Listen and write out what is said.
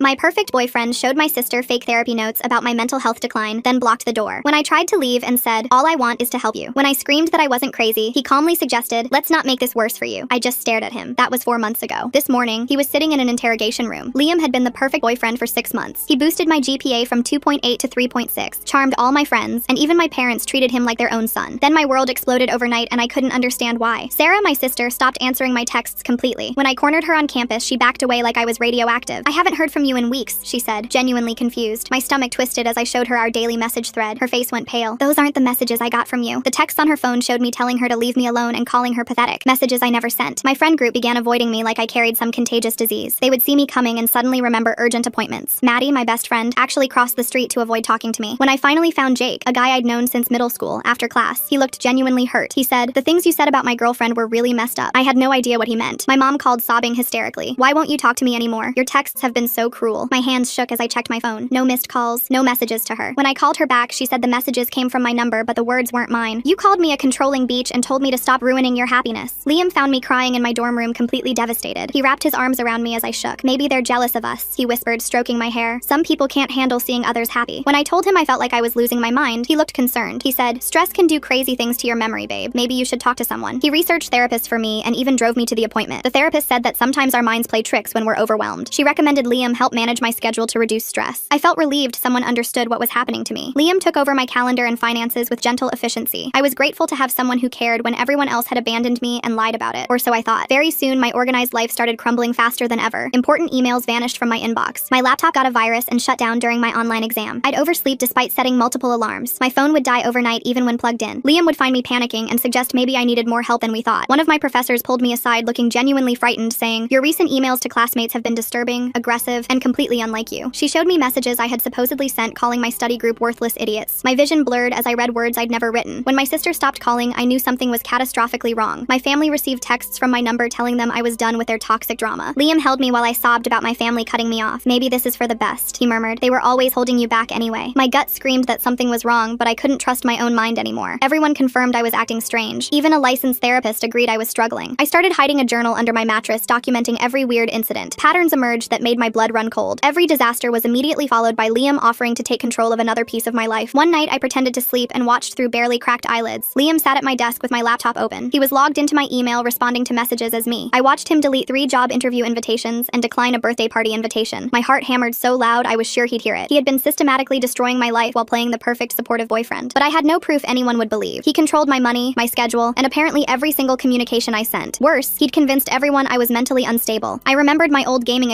My perfect boyfriend showed my sister fake therapy notes about my mental health decline, then blocked the door. When I tried to leave and said, "All I want is to help you." When I screamed that I wasn't crazy, he calmly suggested, "Let's not make this worse for you." I just stared at him. That was 4 months ago. This morning, he was sitting in an interrogation room. Liam had been the perfect boyfriend for 6 months. He boosted my GPA from 2.8 to 3.6, charmed all my friends, and even my parents treated him like their own son. Then my world exploded overnight and I couldn't understand why. Sarah, my sister, stopped answering my texts completely. When I cornered her on campus, she backed away like I was radioactive. "I haven't heard from you in weeks," she said, genuinely confused. My stomach twisted as I showed her our daily message thread. Her face went pale. "Those aren't the messages I got from you." The texts on her phone showed me telling her to leave me alone and calling her pathetic. Messages I never sent. My friend group began avoiding me like I carried some contagious disease. They would see me coming and suddenly remember urgent appointments. Maddie, my best friend, actually crossed the street to avoid talking to me. When I finally found Jake, a guy I'd known since middle school, after class, he looked genuinely hurt. He said, "The things you said about my girlfriend were really messed up." I had no idea what he meant. My mom called sobbing hysterically. "Why won't you talk to me anymore? Your texts have been so cruel." My hands shook as I checked my phone. No missed calls, no messages to her. When I called her back, she said the messages came from my number, but the words weren't mine. "You called me a controlling beach and told me to stop ruining your happiness." Liam found me crying in my dorm room, completely devastated. He wrapped his arms around me as I shook. "Maybe they're jealous of us," he whispered, stroking my hair. "Some people can't handle seeing others happy." When I told him I felt like I was losing my mind, he looked concerned. He said, "Stress can do crazy things to your memory, babe. Maybe you should talk to someone." He researched therapists for me and even drove me to the appointment. The therapist said that sometimes our minds play tricks when we're overwhelmed. She recommended Liam help manage my schedule to reduce stress. I felt relieved someone understood what was happening to me. Liam took over my calendar and finances with gentle efficiency. I was grateful to have someone who cared when everyone else had abandoned me and lied about it, or so I thought. Very soon, my organized life started crumbling faster than ever. Important emails vanished from my inbox. My laptop got a virus and shut down during my online exam. I'd oversleep despite setting multiple alarms. My phone would die overnight even when plugged in. Liam would find me panicking and suggest maybe I needed more help than we thought. One of my professors pulled me aside looking genuinely frightened, saying, "Your recent emails to classmates have been disturbing, aggressive, and completely unlike you." She showed me messages I had supposedly sent calling my study group worthless idiots. My vision blurred as I read words I'd never written. When my sister stopped calling, I knew something was catastrophically wrong. My family received texts from my number telling them I was done with their toxic drama. Liam held me while I sobbed about my family cutting me off. "Maybe this is for the best," he murmured. "They were always holding you back anyway." My gut screamed that something was wrong, but I couldn't trust my own mind anymore. Everyone confirmed I was acting strange. Even a licensed therapist agreed I was struggling. I started hiding a journal under my mattress, documenting every weird incident. Patterns emerged that made my blood run cold. Every disaster was immediately followed by Liam offering to take control of another piece of my life. One night, I pretended to sleep and watched through barely cracked eyelids. Liam sat at my desk with my laptop open. He was logged into my email, responding to messages as me. I watched him delete 3 job interview invitations and decline a birthday party invitation. My heart hammered so loud I was sure he'd hear it. He had been systematically destroying my life while playing the perfect supportive boyfriend. But I had no proof anyone would believe. He controlled my money, my schedule, and apparently every single communication I sent. Worse, he'd convinced everyone I was mentally unstable. I remembered my old gaming